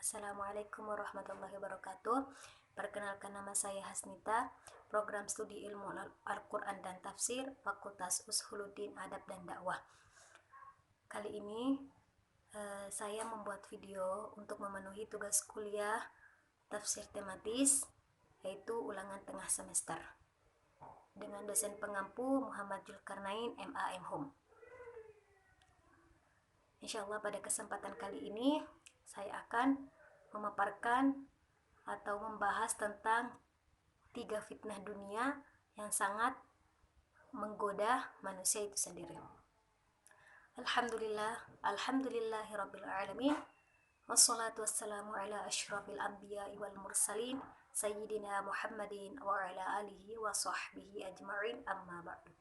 Assalamualaikum warahmatullahi wabarakatuh. Perkenalkan, nama saya Hasnita, program studi ilmu Al-Quran dan Tafsir, Fakultas Ushuluddin Adab dan Dakwah. Kali ini saya membuat video untuk memenuhi tugas kuliah tafsir tematis, yaitu ulangan tengah semester, dengan dosen pengampu Muhammad Zulkarnain MA Hum. Insyaallah pada kesempatan kali ini saya akan memaparkan atau membahas tentang 3 fitnah dunia yang sangat menggoda manusia itu sendiri. Alhamdulillahirabbil alamin. Wassalatu wassalamu ala asyrafil anbiya'i wal mursalin sayyidina Muhammadin wa ala alihi wa sahbihi ajma'in, amma ba'du.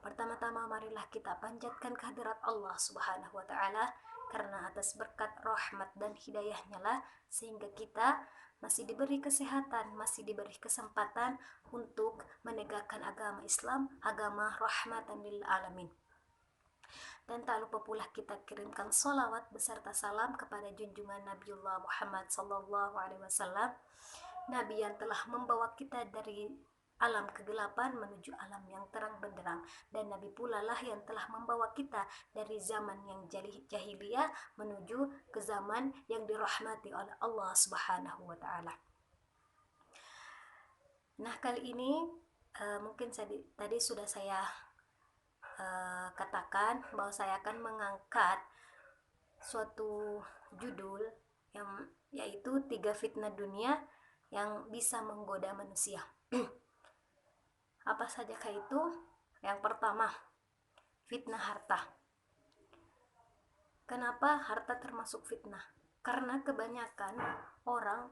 Pertama-tama marilah kita panjatkan kehadirat Allah Subhanahu wa taala, karena atas berkat rahmat dan hidayahnya lah sehingga kita masih diberi kesehatan, masih diberi kesempatan untuk menegakkan agama Islam, agama rahmatan lil alamin. Dan tak lupa pula kita kirimkan sholawat beserta salam kepada junjungan Nabiullah Muhammad sallallahu alaihi wasallam, Nabi yang telah membawa kita dari alam kegelapan menuju alam yang terang benderang, dan Nabi pula lah yang telah membawa kita dari zaman yang jahiliyah menuju ke zaman yang dirahmati oleh Allah Subhanahu wa taala. Nah, kali ini mungkin tadi sudah saya katakan bahwa saya akan mengangkat suatu judul yang yaitu 3 fitnah dunia yang bisa menggoda manusia. Apa sajakah itu? Yang pertama, fitnah harta. Kenapa harta termasuk fitnah? Karena kebanyakan orang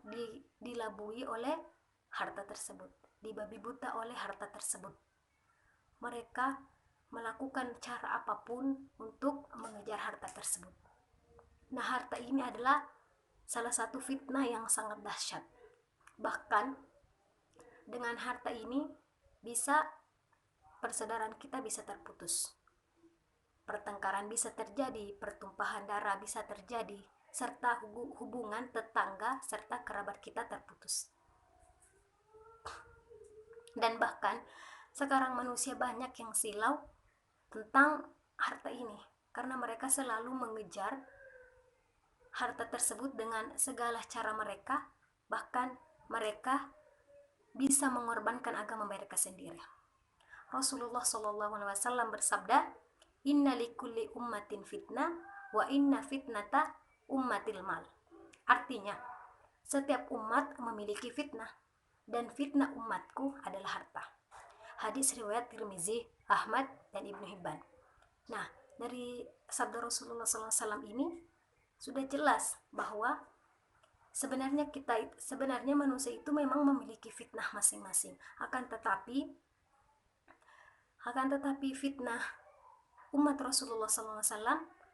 dilabui oleh harta tersebut, dibabi buta oleh harta tersebut. Mereka melakukan cara apapun untuk mengejar harta tersebut. Nah, harta ini adalah salah satu fitnah yang sangat dahsyat. Bahkan dengan harta ini bisa persaudaraan kita bisa terputus, pertengkaran bisa terjadi, pertumpahan darah bisa terjadi, serta hubungan tetangga serta kerabat kita terputus. Dan bahkan sekarang manusia banyak yang silau tentang harta ini, karena mereka selalu mengejar harta tersebut dengan segala cara mereka, bahkan mereka bisa mengorbankan agama mereka sendiri. Rasulullah SAW bersabda, "Inna likulli ummatin fitnah, wa inna fitnata ummatil mal." Artinya, setiap umat memiliki fitnah, dan fitnah umatku adalah harta. Hadis riwayat Tirmizi, Ahmad, dan Ibnu Hibban. Nah, dari sabda Rasulullah SAW ini sudah jelas bahwa sebenarnya manusia itu memang memiliki fitnah masing-masing. Akan tetapi fitnah umat Rasulullah SAW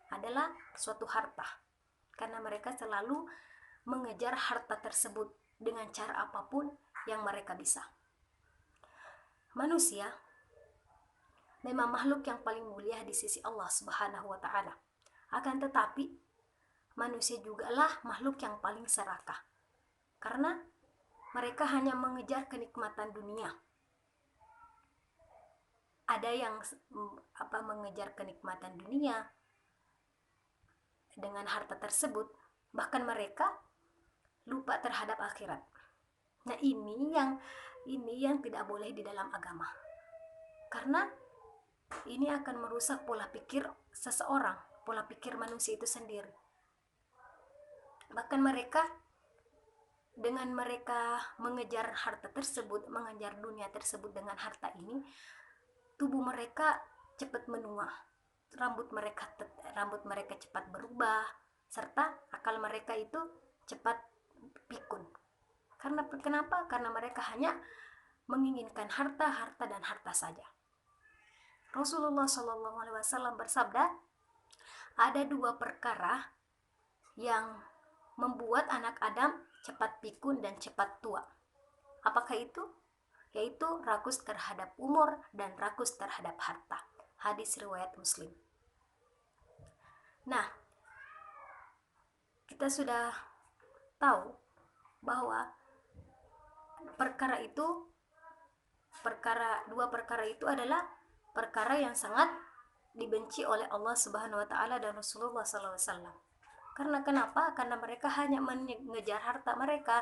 adalah suatu harta, karena mereka selalu mengejar harta tersebut dengan cara apapun yang mereka bisa. Manusia memang makhluk yang paling mulia di sisi Allah Subhanahu wa taala. Akan tetapi manusia jugalah makhluk yang paling serakah, karena mereka hanya mengejar kenikmatan dunia. Ada yang mengejar kenikmatan dunia dengan harta tersebut, bahkan mereka lupa terhadap akhirat. Nah, ini yang tidak boleh di dalam agama, karena ini akan merusak pola pikir seseorang, pola pikir manusia itu sendiri. Bahkan dengan mereka mengejar harta tersebut, mengejar dunia tersebut dengan harta ini, tubuh mereka cepat menua, rambut mereka cepat berubah, serta akal mereka itu cepat pikun. Kenapa? Karena mereka hanya menginginkan harta dan harta saja. Rasulullah SAW bersabda, ada 2 perkara yang membuat anak Adam cepat pikun dan cepat tua. Apakah itu? Yaitu rakus terhadap umur dan rakus terhadap harta. Hadis riwayat Muslim. Nah, kita sudah tahu bahwa dua perkara itu adalah perkara yang sangat dibenci oleh Allah Subhanahu wa taala dan Rasulullah SAW. Karena kenapa? Karena mereka hanya mengejar harta mereka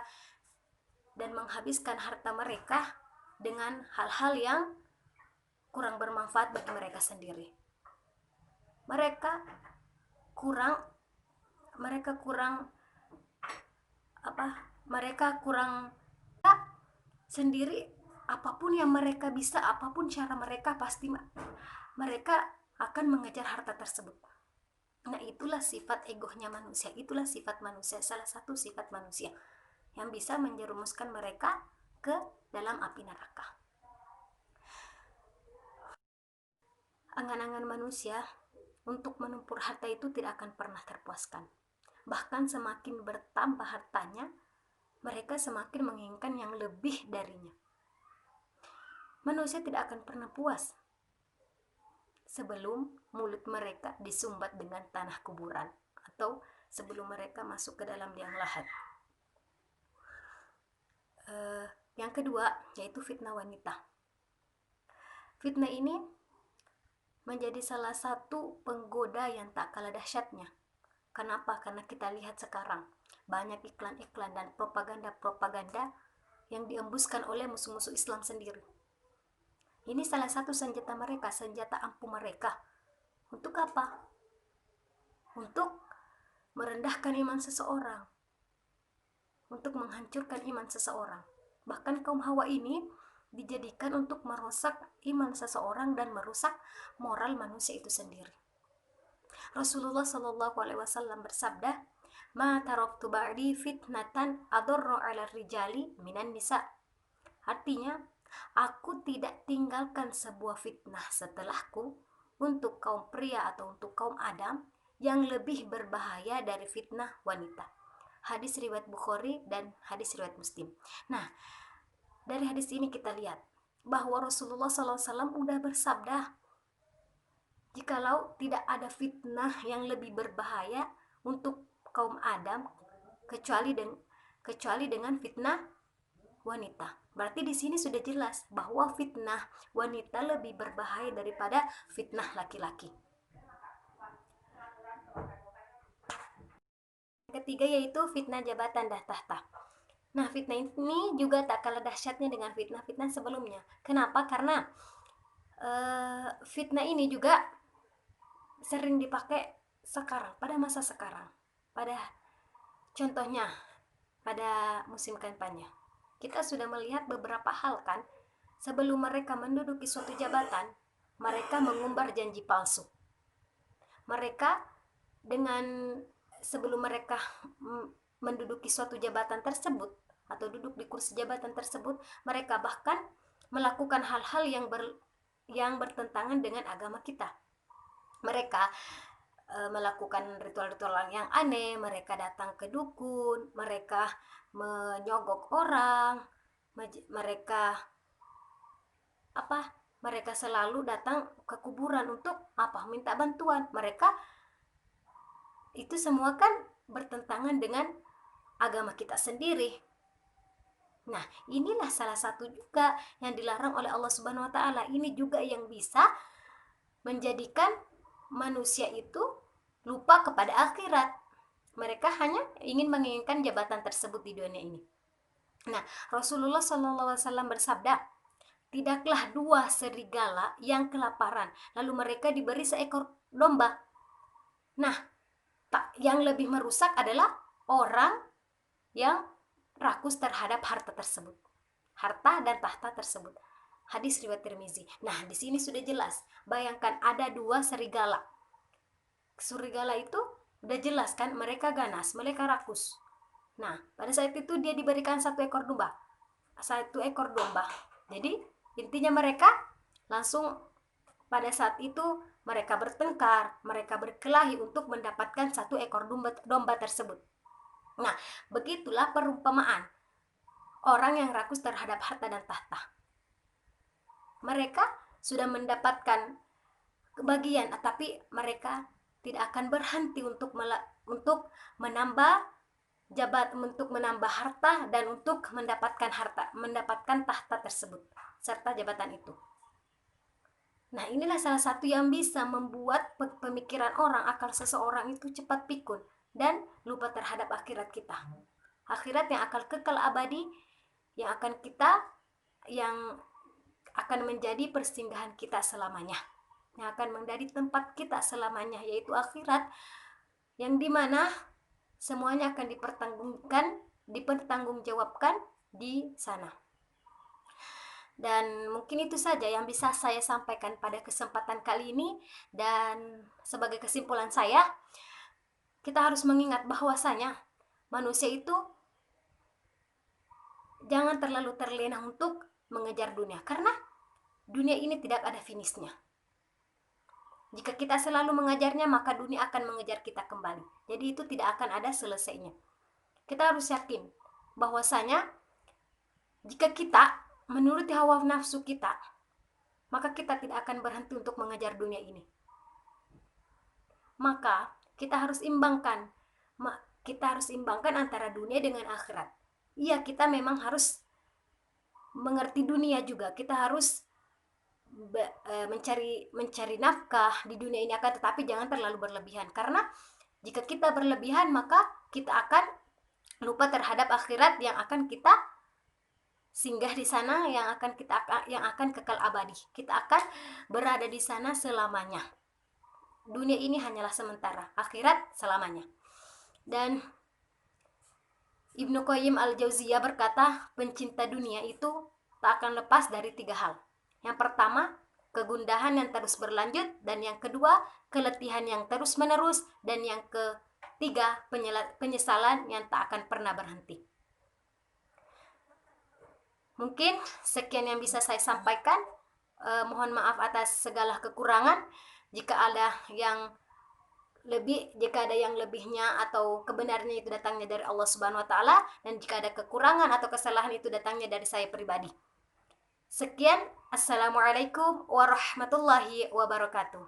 dan menghabiskan harta mereka dengan hal-hal yang kurang bermanfaat bagi mereka sendiri. Mereka kurang sendiri, apapun yang mereka bisa, apapun cara mereka, pasti mereka akan mengejar harta tersebut. Nah, itulah sifat egonya manusia, itulah sifat manusia, salah satu sifat manusia yang bisa menjerumuskan mereka ke dalam api neraka. Angan-angan manusia untuk menumpur harta itu tidak akan pernah terpuaskan. Bahkan semakin bertambah hartanya, mereka semakin menginginkan yang lebih darinya. Manusia tidak akan pernah puas sebelum mulut mereka disumbat dengan tanah kuburan atau sebelum mereka masuk ke dalam liang lahat. Yang kedua yaitu fitnah wanita. Fitnah ini menjadi salah satu penggoda yang tak kalah dahsyatnya. Kenapa? Karena kita lihat sekarang banyak iklan-iklan dan propaganda-propaganda yang diembuskan oleh musuh-musuh Islam sendiri. Ini salah satu senjata mereka, senjata ampuh mereka. Untuk apa? Untuk merendahkan iman seseorang, untuk menghancurkan iman seseorang. Bahkan kaum Hawa ini dijadikan untuk merusak iman seseorang dan merusak moral manusia itu sendiri. Rasulullah SAW bersabda, "Ma taraktu ba'di fitnatan adorru 'ala rijali minan nisa." Artinya, aku tidak tinggalkan sebuah fitnah setelahku untuk kaum pria atau untuk kaum Adam yang lebih berbahaya dari fitnah wanita. Hadis riwayat Bukhari dan hadis riwayat Muslim. Nah, dari hadis ini kita lihat bahwa Rasulullah SAW udah bersabda, jikalau tidak ada fitnah yang lebih berbahaya untuk kaum Adam kecuali dengan fitnah wanita. Berarti di sini sudah jelas bahwa fitnah wanita lebih berbahaya daripada fitnah laki-laki. Ketiga yaitu fitnah jabatan dan tahta. Nah, fitnah ini juga tak kalah dahsyatnya dengan fitnah-fitnah sebelumnya. Kenapa? Karena fitnah ini juga sering dipakai sekarang, pada masa sekarang. Contohnya, pada musim kampanye. Kita sudah melihat beberapa hal kan, sebelum mereka menduduki suatu jabatan, mereka mengumbar janji palsu. Sebelum mereka menduduki suatu jabatan tersebut atau duduk di kursi jabatan tersebut, mereka bahkan melakukan hal-hal yang bertentangan dengan agama kita. Mereka melakukan ritual-ritual yang aneh, mereka datang ke dukun, mereka menyogok orang, mereka selalu datang ke kuburan untuk minta bantuan. Mereka itu semua kan bertentangan dengan agama kita sendiri. Nah, inilah salah satu juga yang dilarang oleh Allah Subhanahu wa taala. Ini juga yang bisa menjadikan manusia itu lupa kepada akhirat. Mereka hanya menginginkan jabatan tersebut di dunia ini. Nah, Rasulullah SAW bersabda, tidaklah dua serigala yang kelaparan lalu mereka diberi seekor domba. Nah, yang lebih merusak adalah orang yang rakus terhadap harta tersebut, harta dan tahta tersebut. Hadis riwayat Tirmizi. Nah, di sini sudah jelas. Bayangkan ada dua serigala. Serigala itu udah jelas kan, mereka ganas, mereka rakus. Nah, pada saat itu dia diberikan satu ekor domba. Jadi, intinya mereka langsung pada saat itu mereka bertengkar, mereka berkelahi untuk mendapatkan satu ekor domba tersebut. Nah, begitulah perumpamaan orang yang rakus terhadap harta dan tahta. Mereka sudah mendapatkan kebahagiaan, tapi mereka tidak akan berhenti untuk menambah untuk menambah harta dan untuk mendapatkan tahta tersebut serta jabatan itu. Nah, inilah salah satu yang bisa membuat pemikiran orang, akal seseorang itu cepat pikun dan lupa terhadap akhirat kita. Akhirat yang akan kekal abadi, yang akan menjadi persinggahan kita selamanya, yang akan menjadi tempat kita selamanya, yaitu akhirat, yang dimana semuanya akan dipertanggungjawabkan di sana. Dan mungkin itu saja yang bisa saya sampaikan pada kesempatan kali ini. Dan sebagai kesimpulan saya, kita harus mengingat bahwasanya manusia itu jangan terlalu terlena untuk mengejar dunia, karena dunia ini tidak ada finishnya. Jika kita selalu mengejarnya, maka dunia akan mengejar kita kembali. Jadi itu tidak akan ada selesainya. Kita harus yakin bahwasanya jika kita menuruti hawa nafsu kita, maka kita tidak akan berhenti untuk mengejar dunia ini. Maka kita harus imbangkan antara dunia dengan akhirat. Iya, kita memang harus mengerti dunia juga. Kita harus mencari nafkah di dunia ini, akan tetapi jangan terlalu berlebihan, karena jika kita berlebihan maka kita akan lupa terhadap akhirat yang akan kita singgah di sana, yang akan kekal abadi. Kita akan berada di sana selamanya. Dunia ini hanyalah sementara, akhirat selamanya. Dan Ibnu Qayyim al-Jauziyah berkata, pencinta dunia itu tak akan lepas dari 3 hal. Yang pertama, kegundahan yang terus berlanjut, dan yang kedua, keletihan yang terus menerus, dan yang ketiga, penyesalan yang tak akan pernah berhenti. Mungkin sekian yang bisa saya sampaikan. Mohon maaf atas segala kekurangan. Jika ada yang lebihnya atau kebenarannya itu datangnya dari Allah Subhanahu wa taala, dan jika ada kekurangan atau kesalahan itu datangnya dari saya pribadi. Sekian, assalamualaikum warahmatullahi wabarakatuh.